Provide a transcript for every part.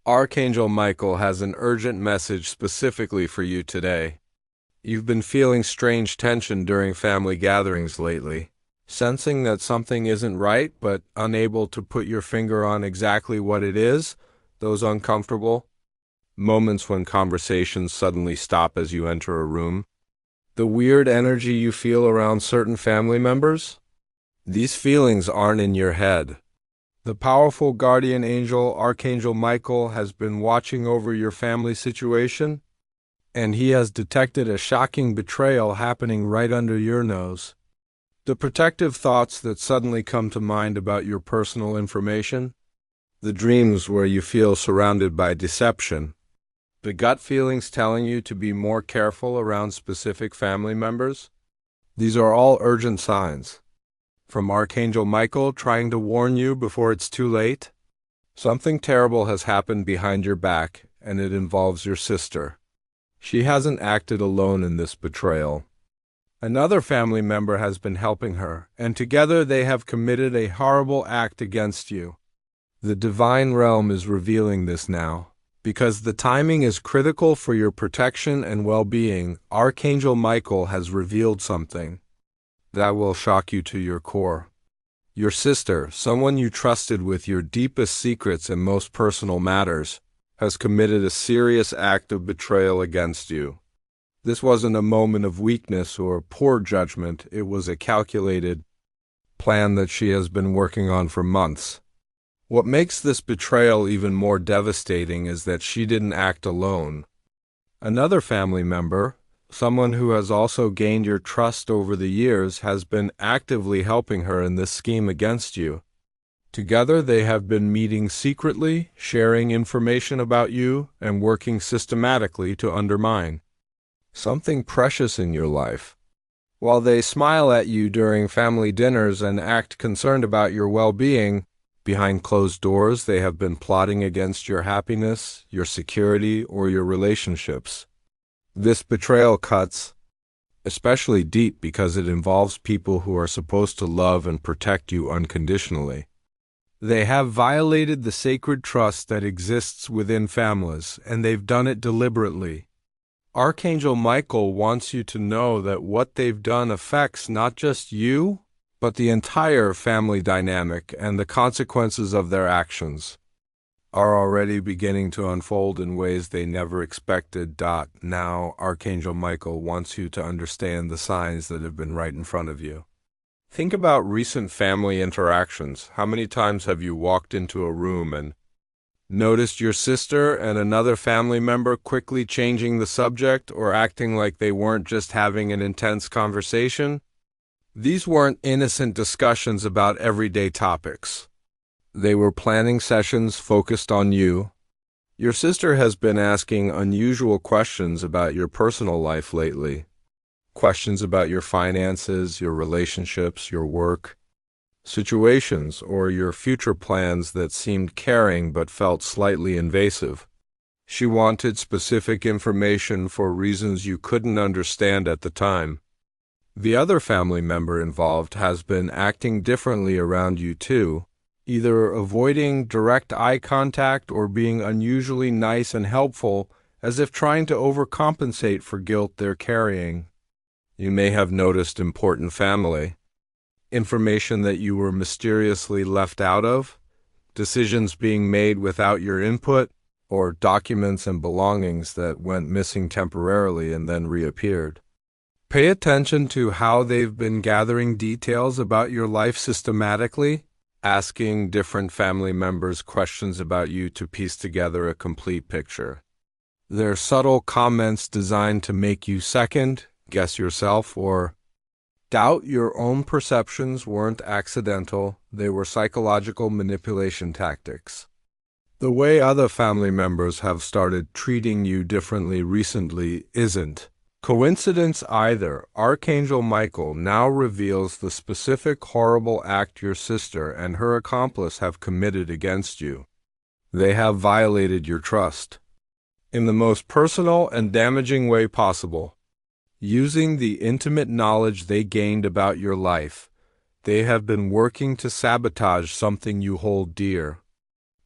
Archangel Michael has an urgent message specifically for you today. You've been feeling strange tension during family gatherings lately, sensing that something isn't right but unable to put your finger on exactly what it is, those uncomfortable moments when conversations suddenly stop as you enter a room. The weird energy you feel around certain family members? These feelings aren't in your head. The powerful guardian angel, Archangel Michael, has been watching over your family situation, and he has detected a shocking betrayal happening right under your nose. The protective thoughts that suddenly come to mind about your personal information, the dreams where you feel surrounded by deception, the gut feelings telling you to be more careful around specific family members, these are all urgent signs from Archangel Michael trying to warn you before it's too late. Something terrible has happened behind your back, and it involves your sister. She hasn't acted alone in this betrayal. Another family member has been helping her, and together they have committed a horrible act against you. The divine realm is revealing this now. Because the timing is critical for your protection and well-being, Archangel Michael has revealed something that will shock you to your core. Your sister, someone you trusted with your deepest secrets and most personal matters, has committed a serious act of betrayal against you. This wasn't a moment of weakness or poor judgment, it was a calculated plan that she has been working on for months. What makes this betrayal even more devastating is that she didn't act alone. Another family member, someone who has also gained your trust over the years, has been actively helping her in this scheme against you. Together they have been meeting secretly, sharing information about you, and working systematically to undermine something precious in your life. While they smile at you during family dinners and act concerned about your well-being, behind closed doors they have been plotting against your happiness, your security, or your relationships. This betrayal cuts especially deep because it involves people who are supposed to love and protect you unconditionally. They have violated the sacred trust that exists within families, and they've done it deliberately. Archangel Michael wants you to know that what they've done affects not just you, but the entire family dynamic, and the consequences of their actions are already beginning to unfold in ways they never expected. Now, Archangel Michael wants you to understand the signs that have been right in front of you. Think about recent family interactions. How many times have you walked into a room and noticed your sister and another family member quickly changing the subject or acting like they weren't just having an intense conversation? These weren't innocent discussions about everyday topics. They were planning sessions focused on you. Your sister has been asking unusual questions about your personal life lately. Questions about your finances, your relationships, your work, situations, or your future plans that seemed caring but felt slightly invasive. She wanted specific information for reasons you couldn't understand at the time. The other family member involved has been acting differently around you too, either avoiding direct eye contact or being unusually nice and helpful, as if trying to overcompensate for guilt they're carrying. You may have noticed important family information that you were mysteriously left out of, decisions being made without your input, or documents and belongings that went missing temporarily and then reappeared. Pay attention to how they've been gathering details about your life systematically, asking different family members questions about you to piece together a complete picture. They're subtle comments designed to make you second guess yourself or doubt your own perceptions. Weren't accidental, they were psychological manipulation tactics. The way other family members have started treating you differently recently isn't coincidence either. Archangel Michael now reveals the specific horrible act your sister and her accomplice have committed against you. They have violated your trust in the most personal and damaging way possible. Using the intimate knowledge they gained about your life, they have been working to sabotage something you hold dear.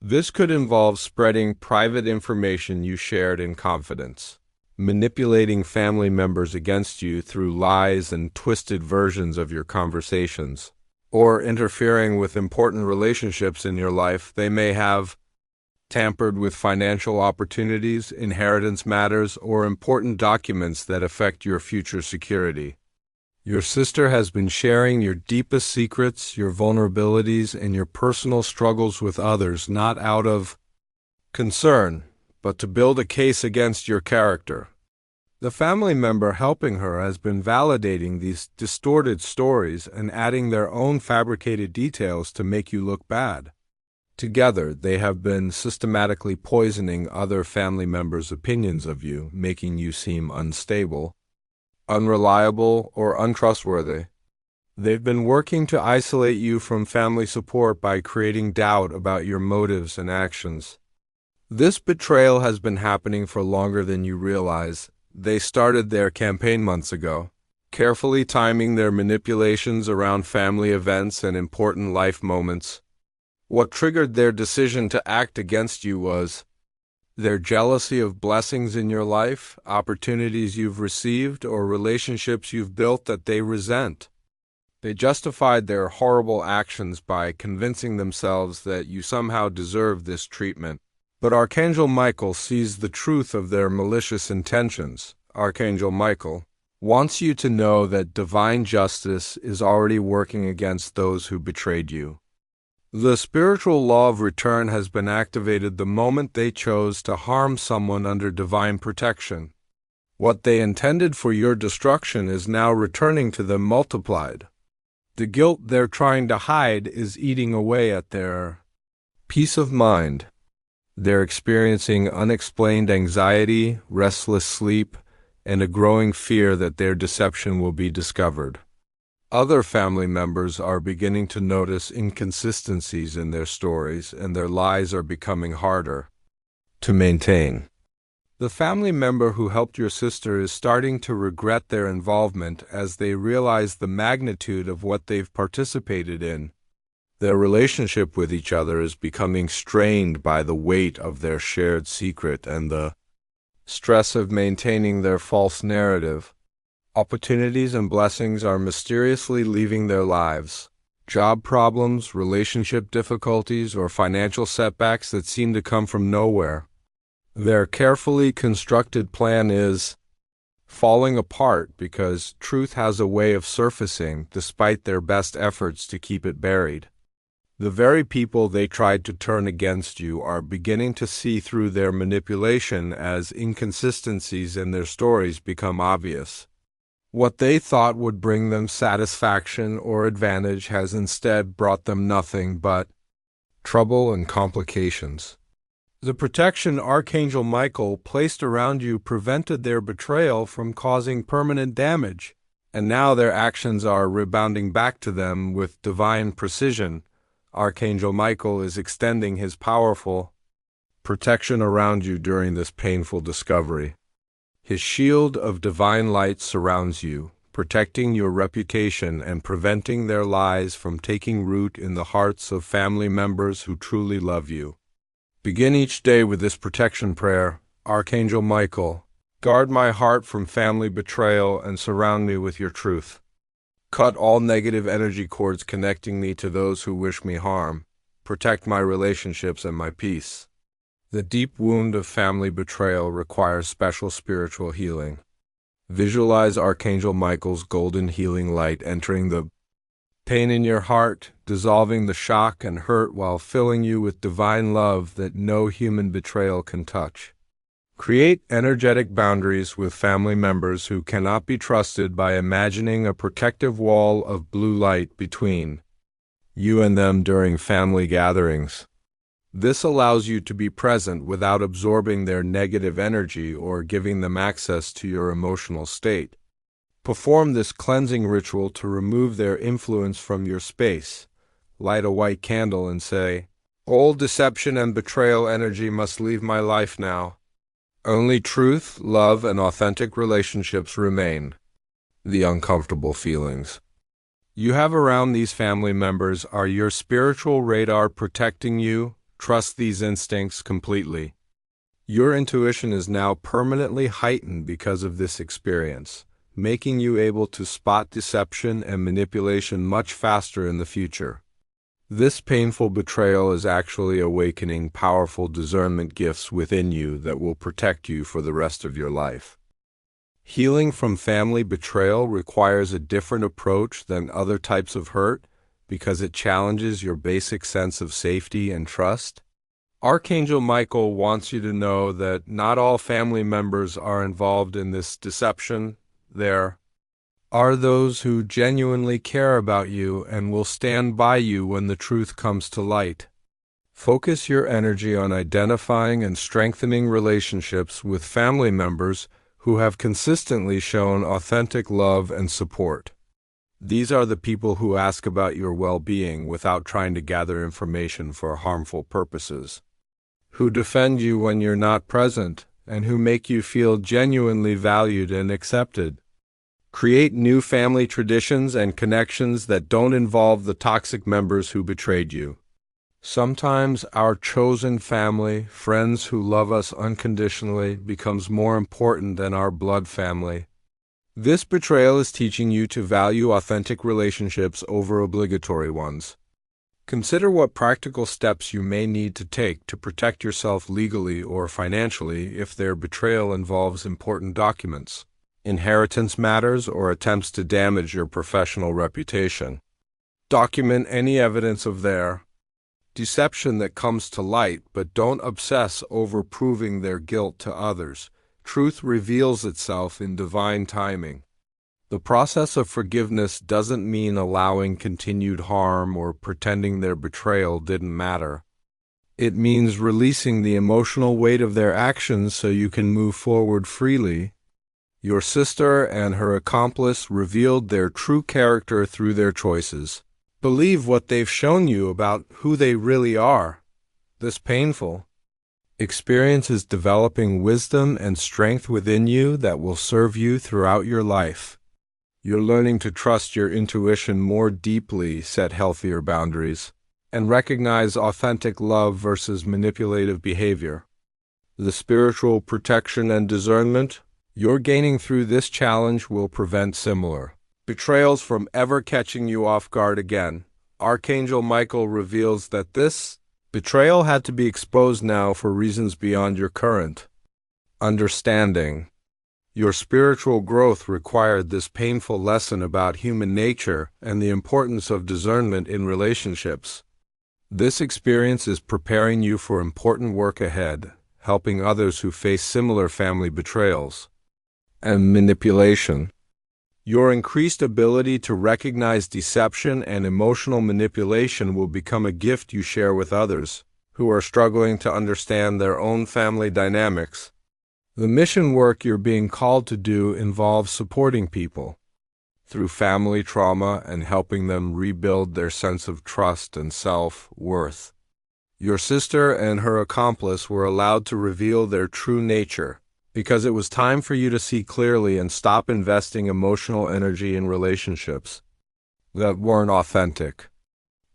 This could involve spreading private information you shared in confidence, manipulating family members against you through lies and twisted versions of your conversations, or interfering with important relationships in your life. They may have tampered with financial opportunities, inheritance matters, or important documents that affect your future security. Your sister has been sharing your deepest secrets, your vulnerabilities, and your personal struggles with others, not out of concern, but to build a case against your character. The family member helping her has been validating these distorted stories and adding their own fabricated details to make you look bad. Together, they have been systematically poisoning other family members' opinions of you, making you seem unstable, unreliable, or untrustworthy. They've been working to isolate you from family support by creating doubt about your motives and actions. This betrayal has been happening for longer than you realize. They started their campaign months ago, carefully timing their manipulations around family events and important life moments. What triggered their decision to act against you was their jealousy of blessings in your life, opportunities you've received, or relationships you've built that they resent. They justified their horrible actions by convincing themselves that you somehow deserve this treatment. But Archangel Michael sees the truth of their malicious intentions. Archangel Michael wants you to know that divine justice is already working against those who betrayed you. The spiritual law of return has been activated the moment they chose to harm someone under divine protection. What they intended for your destruction is now returning to them multiplied. The guilt they're trying to hide is eating away at their peace of mind. They're experiencing unexplained anxiety, restless sleep, and a growing fear that their deception will be discovered. Other family members are beginning to notice inconsistencies in their stories, and their lies are becoming harder to maintain. The family member who helped your sister is starting to regret their involvement as they realize the magnitude of what they've participated in. Their relationship with each other is becoming strained by the weight of their shared secret and the stress of maintaining their false narrative. Opportunities and blessings are mysteriously leaving their lives. Job problems, relationship difficulties, or financial setbacks that seem to come from nowhere. Their carefully constructed plan is falling apart because truth has a way of surfacing despite their best efforts to keep it buried. The very people they tried to turn against you are beginning to see through their manipulation as inconsistencies in their stories become obvious. What they thought would bring them satisfaction or advantage has instead brought them nothing but trouble and complications. The protection Archangel Michael placed around you prevented their betrayal from causing permanent damage, and now their actions are rebounding back to them with divine precision. Archangel Michael is extending his powerful protection around you during this painful discovery. His shield of divine light surrounds you, protecting your reputation and preventing their lies from taking root in the hearts of family members who truly love you. Begin each day with this protection prayer. Archangel Michael, guard my heart from family betrayal and surround me with your truth. Cut all negative energy cords connecting me to those who wish me harm. Protect my relationships and my peace. The deep wound of family betrayal requires special spiritual healing. Visualize Archangel Michael's golden healing light entering the pain in your heart, dissolving the shock and hurt while filling you with divine love that no human betrayal can touch. Create energetic boundaries with family members who cannot be trusted by imagining a protective wall of blue light between you and them during family gatherings. This allows you to be present without absorbing their negative energy or giving them access to your emotional state. Perform this cleansing ritual to remove their influence from your space. Light a white candle and say, "All deception and betrayal energy must leave my life now. Only truth, love, and authentic relationships remain." The uncomfortable feelings you have around these family members are your spiritual radar protecting you, Trust these instincts completely. Your intuition is now permanently heightened because of this experience, making you able to spot deception and manipulation much faster in the future. This painful betrayal is actually awakening powerful discernment gifts within you that will protect you for the rest of your life. Healing from family betrayal requires a different approach than other types of hurt because it challenges your basic sense of safety and trust. Archangel Michael wants you to know that not all family members are involved in this deception. There are those who genuinely care about you and will stand by you when the truth comes to light. Focus your energy on identifying and strengthening relationships with family members who have consistently shown authentic love and support. These are the people who ask about your well-being without trying to gather information for harmful purposes, who defend you when you're not present, and who make you feel genuinely valued and accepted. Create new family traditions and connections that don't involve the toxic members who betrayed you. Sometimes our chosen family, friends who love us unconditionally, becomes more important than our blood family. This betrayal is teaching you to value authentic relationships over obligatory ones. Consider what practical steps you may need to take to protect yourself legally or financially if their betrayal involves important documents, inheritance matters, or attempts to damage your professional reputation. Document any evidence of their deception that comes to light, but don't obsess over proving their guilt to others. Truth reveals itself in divine timing. The process of forgiveness doesn't mean allowing continued harm or pretending their betrayal didn't matter. It means releasing the emotional weight of their actions so you can move forward freely. Your sister and her accomplice revealed their true character through their choices. Believe what they've shown you about who they really are. This painful experience is developing wisdom and strength within you that will serve you throughout your life. You're learning to trust your intuition more deeply, set healthier boundaries, and recognize authentic love versus manipulative behavior. The spiritual protection and discernment you're gaining through this challenge will prevent similar betrayals from ever catching you off guard again. Archangel Michael reveals that this betrayal had to be exposed now for reasons beyond your current understanding. Your spiritual growth required this painful lesson about human nature and the importance of discernment in relationships. This experience is preparing you for important work ahead, helping others who face similar family betrayals and manipulation. Your increased ability to recognize deception and emotional manipulation will become a gift you share with others who are struggling to understand their own family dynamics. The mission work you're being called to do involves supporting people through family trauma and helping them rebuild their sense of trust and self-worth. Your sister and her accomplice were allowed to reveal their true nature because it was time for you to see clearly and stop investing emotional energy in relationships that weren't authentic.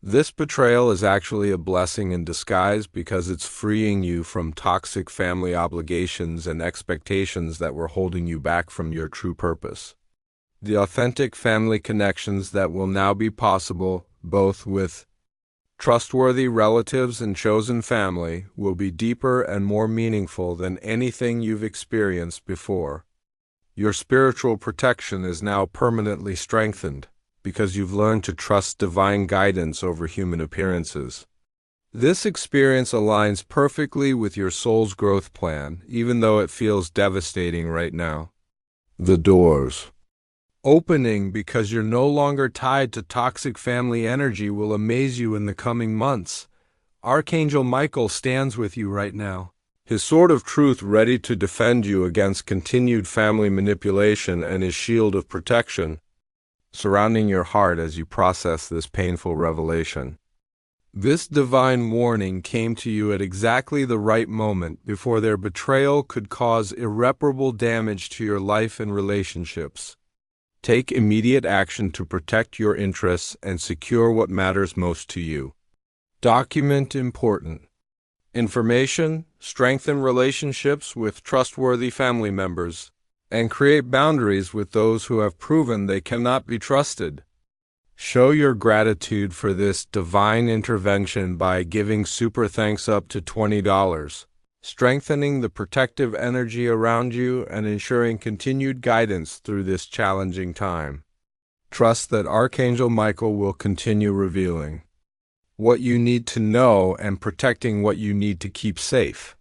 This betrayal is actually a blessing in disguise because it's freeing you from toxic family obligations and expectations that were holding you back from your true purpose. The authentic family connections that will now be possible, both with trustworthy relatives and chosen family, will be deeper and more meaningful than anything you've experienced before. Your spiritual protection is now permanently strengthened because you've learned to trust divine guidance over human appearances. This experience aligns perfectly with your soul's growth plan, even though it feels devastating right now. The doors opening because you're no longer tied to toxic family energy will amaze you in the coming months. Archangel Michael stands with you right now, his sword of truth ready to defend you against continued family manipulation and his shield of protection surrounding your heart as you process this painful revelation. This divine warning came to you at exactly the right moment before their betrayal could cause irreparable damage to your life and relationships. Take immediate action to protect your interests and secure what matters most to you. Document important information, strengthen relationships with trustworthy family members, and create boundaries with those who have proven they cannot be trusted. Show your gratitude for this divine intervention by giving super thanks up to $20, strengthening the protective energy around you and ensuring continued guidance through this challenging time. Trust that Archangel Michael will continue revealing what you need to know and protecting what you need to keep safe.